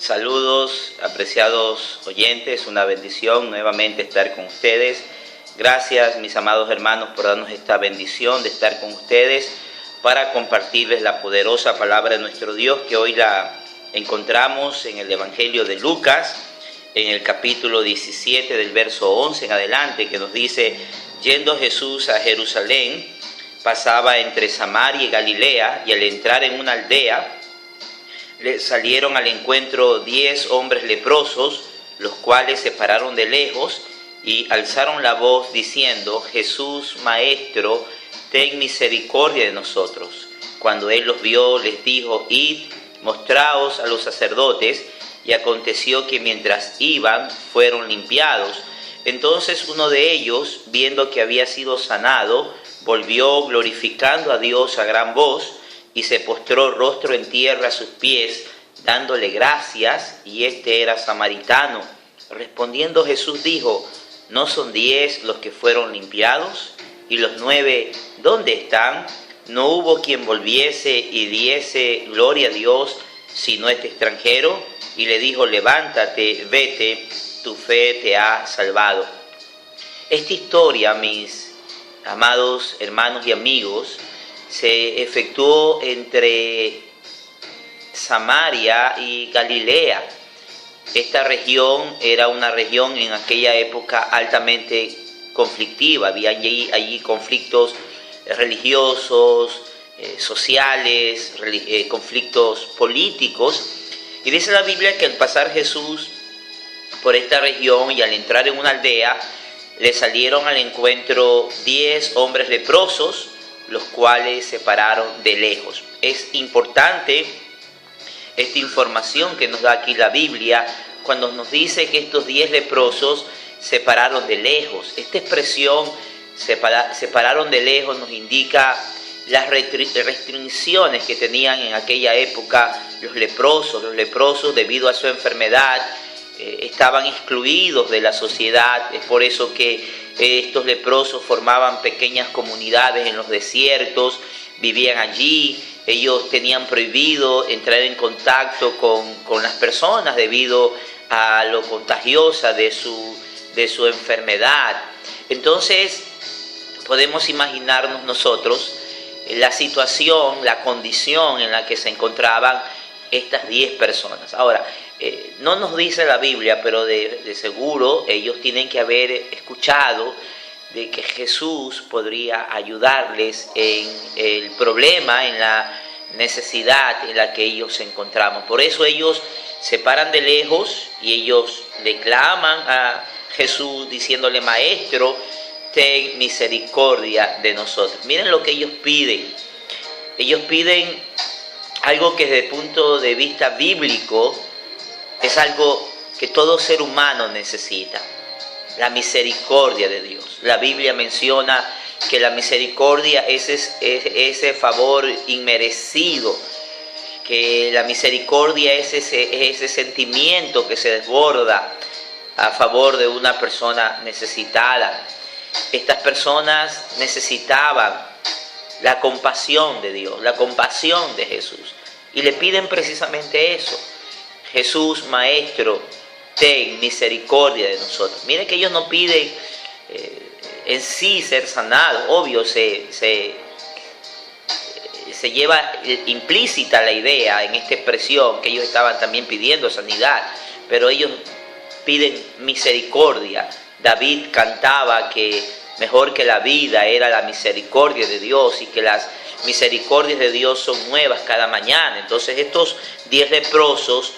Saludos, apreciados oyentes, una bendición nuevamente estar con ustedes. Gracias, mis amados hermanos, por darnos esta bendición de estar con ustedes para compartirles la poderosa palabra de nuestro Dios, que hoy la encontramos en el Evangelio de Lucas, en el capítulo 17 del verso 11 en adelante, que nos dice: yendo Jesús a Jerusalén, pasaba entre Samaria y Galilea, y al entrar en una aldea, le salieron al encuentro 10 hombres leprosos, los cuales se pararon de lejos y alzaron la voz diciendo: Jesús, Maestro, ten misericordia de nosotros. Cuando él los vio, les dijo: id, mostraos a los sacerdotes. Y aconteció que mientras iban, fueron limpiados. Entonces uno de ellos, viendo que había sido sanado, volvió glorificando a Dios a gran voz, y se postró rostro en tierra a sus pies, dándole gracias, y este era samaritano. Respondiendo Jesús dijo: ¿no son 10 los que fueron limpiados? ¿Y los 9 dónde están? ¿No hubo quien volviese y diese gloria a Dios, sino este extranjero? Y le dijo: levántate, vete, tu fe te ha salvado. Esta historia, mis amados hermanos y amigos, se efectuó entre Samaria y Galilea. Esta región era una región en aquella época altamente conflictiva. Había allí conflictos religiosos, sociales, conflictos políticos. Y dice la Biblia que al pasar Jesús por esta región y al entrar en una aldea, le salieron al encuentro 10 hombres leprosos, los cuales se pararon de lejos. Es importante esta información que nos da aquí la Biblia cuando nos dice que estos 10 leprosos se pararon de lejos. Esta expresión, se pararon de lejos, nos indica las restricciones que tenían en aquella época los leprosos. Los leprosos, debido a su enfermedad, estaban excluidos de la sociedad. Es por eso que estos leprosos formaban pequeñas comunidades en los desiertos, vivían allí. Ellos tenían prohibido entrar en contacto con las personas debido a lo contagiosa de su enfermedad. Entonces podemos imaginarnos nosotros la situación, la condición en la que se encontraban estas 10 personas. Ahora, no nos dice la Biblia, pero de seguro ellos tienen que haber escuchado de que Jesús podría ayudarles en el problema, en la necesidad en la que ellos se encontraban. Por eso ellos se paran de lejos y ellos le claman a Jesús diciéndole: Maestro, ten misericordia de nosotros. Miren lo que ellos piden. Ellos piden algo que desde el punto de vista bíblico es algo que todo ser humano necesita: la misericordia de Dios. La Biblia menciona que la misericordia es ese favor inmerecido, que la misericordia es ese sentimiento que se desborda a favor de una persona necesitada. Estas personas necesitaban la compasión de Dios, la compasión de Jesús, y le piden precisamente eso: Jesús, Maestro, ten misericordia de nosotros. Miren que ellos no piden en sí ser sanados. Obvio, se lleva implícita la idea en esta expresión que ellos estaban también pidiendo sanidad, pero ellos piden misericordia. David cantaba que mejor que la vida era la misericordia de Dios, y que las misericordias de Dios son nuevas cada mañana. Entonces estos 10 leprosos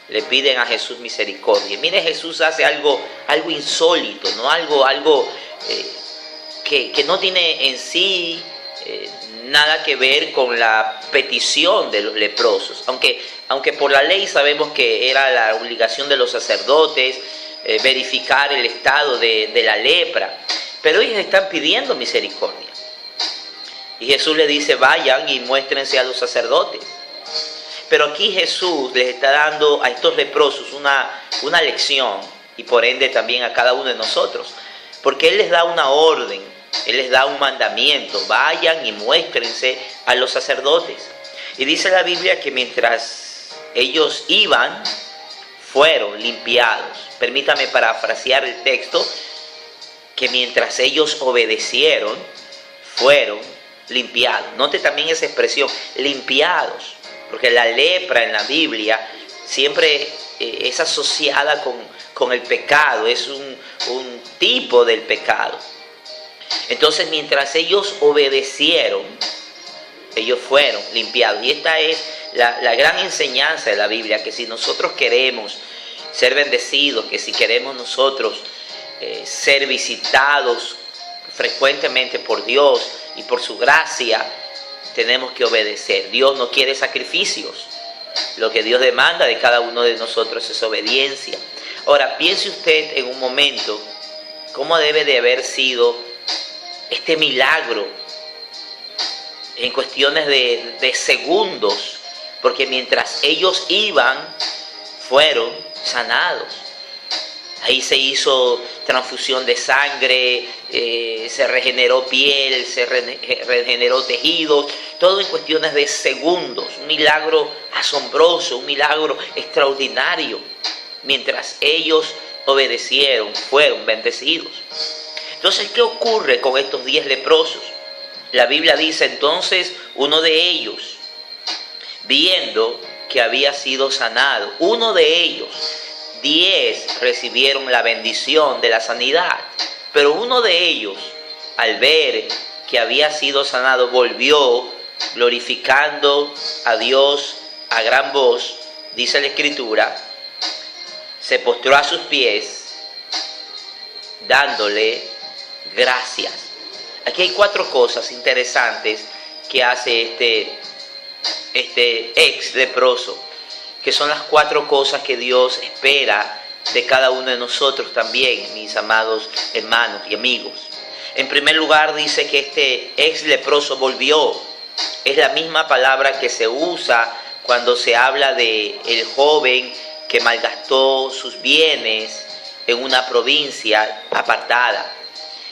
le piden a Jesús misericordia. Mire, Jesús hace algo insólito, ¿no? Algo que no tiene en sí nada que ver con la petición de los leprosos. Aunque por la ley sabemos que era la obligación de los sacerdotes verificar el estado de la lepra. Pero ellos están pidiendo misericordia. Y Jesús les dice: vayan y muéstrense a los sacerdotes. Pero aquí Jesús les está dando a estos leprosos una lección, y por ende también a cada uno de nosotros. Porque Él les da una orden, Él les da un mandamiento: vayan y muéstrense a los sacerdotes. Y dice la Biblia que mientras ellos iban, fueron limpiados. Permítame parafrasear el texto, que mientras ellos obedecieron, fueron limpiados. Note también esa expresión, limpiados, porque la lepra en la Biblia siempre es asociada con el pecado, es un tipo del pecado. Entonces, mientras ellos obedecieron, ellos fueron limpiados. Y esta es la gran enseñanza de la Biblia, que si nosotros queremos ser bendecidos, que si queremos nosotros ser visitados frecuentemente por Dios y por su gracia, tenemos que obedecer. Dios no quiere sacrificios. Lo que Dios demanda de cada uno de nosotros es obediencia. Ahora, piense usted en un momento cómo debe de haber sido este milagro en cuestiones de segundos, porque mientras ellos iban, fueron sanados. Ahí se hizo transfusión de sangre, se regeneró piel, se regeneró tejidos, todo en cuestiones de segundos. Un milagro asombroso, un milagro extraordinario. Mientras ellos obedecieron, fueron bendecidos. Entonces, ¿qué ocurre con estos 10 leprosos? La Biblia dice entonces, uno de ellos, viendo que había sido sanado, uno de ellos, 10 recibieron la bendición de la sanidad, pero uno de ellos, al ver que había sido sanado, volvió glorificando a Dios a gran voz, dice la Escritura, se postró a sus pies, dándole gracias. Aquí hay 4 cosas interesantes que hace este ex leproso, que son las 4 cosas que Dios espera de cada uno de nosotros también, mis amados hermanos y amigos. En primer lugar, dice que este ex leproso volvió. Es la misma palabra que se usa cuando se habla de el joven que malgastó sus bienes en una provincia apartada.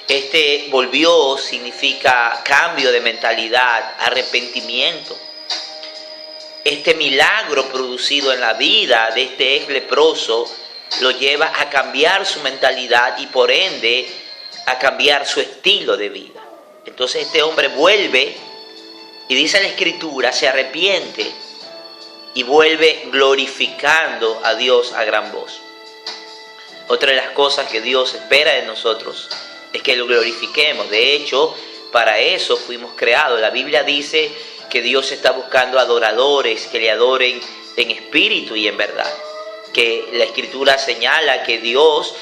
Este volvió significa cambio de mentalidad, arrepentimiento. Este milagro producido en la vida de este ex leproso lo lleva a cambiar su mentalidad y por ende a cambiar su estilo de vida. Entonces este hombre vuelve y dice la Escritura, se arrepiente y vuelve glorificando a Dios a gran voz. Otra de las cosas que Dios espera de nosotros es que lo glorifiquemos. De hecho, para eso fuimos creados. La Biblia dice que Dios está buscando adoradores que le adoren en espíritu y en verdad. Que la Escritura señala que Dios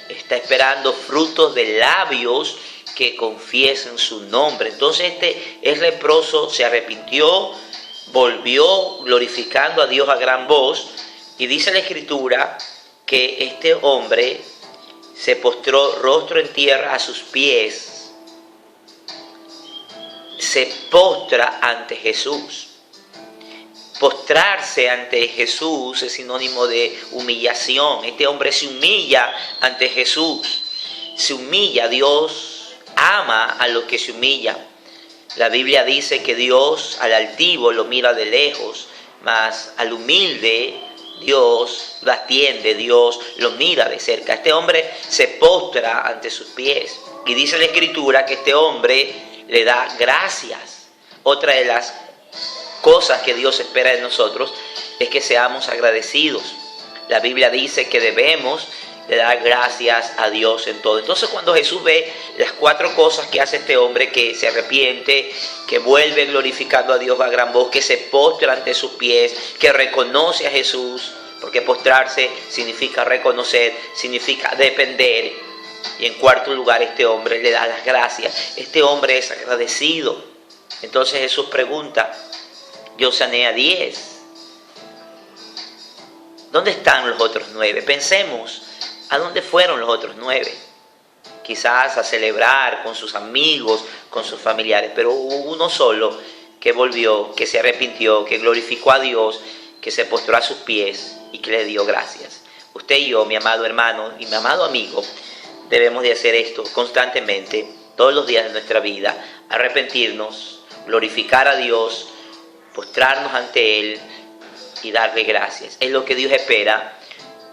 está esperando frutos de labios que confiesen su nombre. Entonces el leproso se arrepintió, volvió glorificando a Dios a gran voz, y dice la Escritura que este hombre se postró rostro en tierra a sus pies, se postra ante Jesús. Postrarse ante Jesús es sinónimo de humillación. Este hombre se humilla ante Jesús, se humilla. Dios ama a los que se humillan. La Biblia dice que Dios al altivo lo mira de lejos, mas al humilde Dios lo atiende, Dios lo mira de cerca. Este hombre se postra ante sus pies y dice la Escritura que este hombre le da gracias. Otra de las cosas que Dios espera de nosotros es que seamos agradecidos. La Biblia dice que debemos de dar gracias a Dios en todo. Entonces, cuando Jesús ve las 4 cosas que hace este hombre, que se arrepiente, que vuelve glorificando a Dios a gran voz, que se postra ante sus pies, que reconoce a Jesús, porque postrarse significa reconocer, significa depender. Y en cuarto lugar, este hombre le da las gracias. Este hombre es agradecido. Entonces Jesús pregunta, yo sané a 10. ¿Dónde están los otros 9? Pensemos, ¿a dónde fueron los otros 9? Quizás a celebrar con sus amigos, con sus familiares, pero hubo uno solo que volvió, que se arrepintió, que glorificó a Dios, que se postró a sus pies y que le dio gracias. Usted y yo, mi amado hermano y mi amado amigo, debemos de hacer esto constantemente, todos los días de nuestra vida, arrepentirnos, glorificar a Dios, postrarnos ante Él y darle gracias. Es lo que Dios espera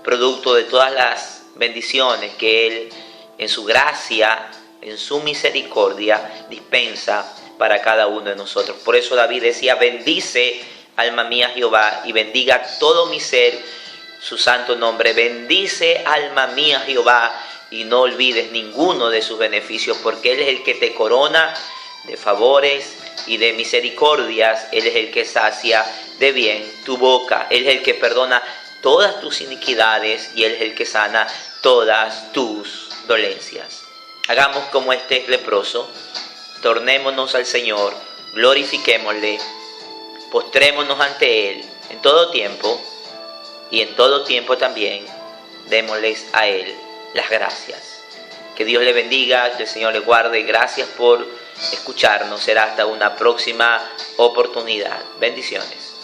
producto de todas las bendiciones que Él en su gracia, en su misericordia, dispensa para cada uno de nosotros. Por eso David decía: bendice, alma mía, Jehová, y bendiga todo mi ser su santo nombre. Bendice, alma mía, Jehová, y no olvides ninguno de sus beneficios, porque Él es el que te corona de favores y de misericordias. Él es el que sacia de bien tu boca. Él es el que perdona todas tus iniquidades y Él es el que sana todas tus dolencias. Hagamos como este leproso, tornémonos al Señor, glorifiquémosle, postrémonos ante Él en todo tiempo, y en todo tiempo también démosles a Él las gracias. Que Dios le bendiga, que el Señor le guarde. Gracias por escucharnos. Será hasta una próxima oportunidad. Bendiciones.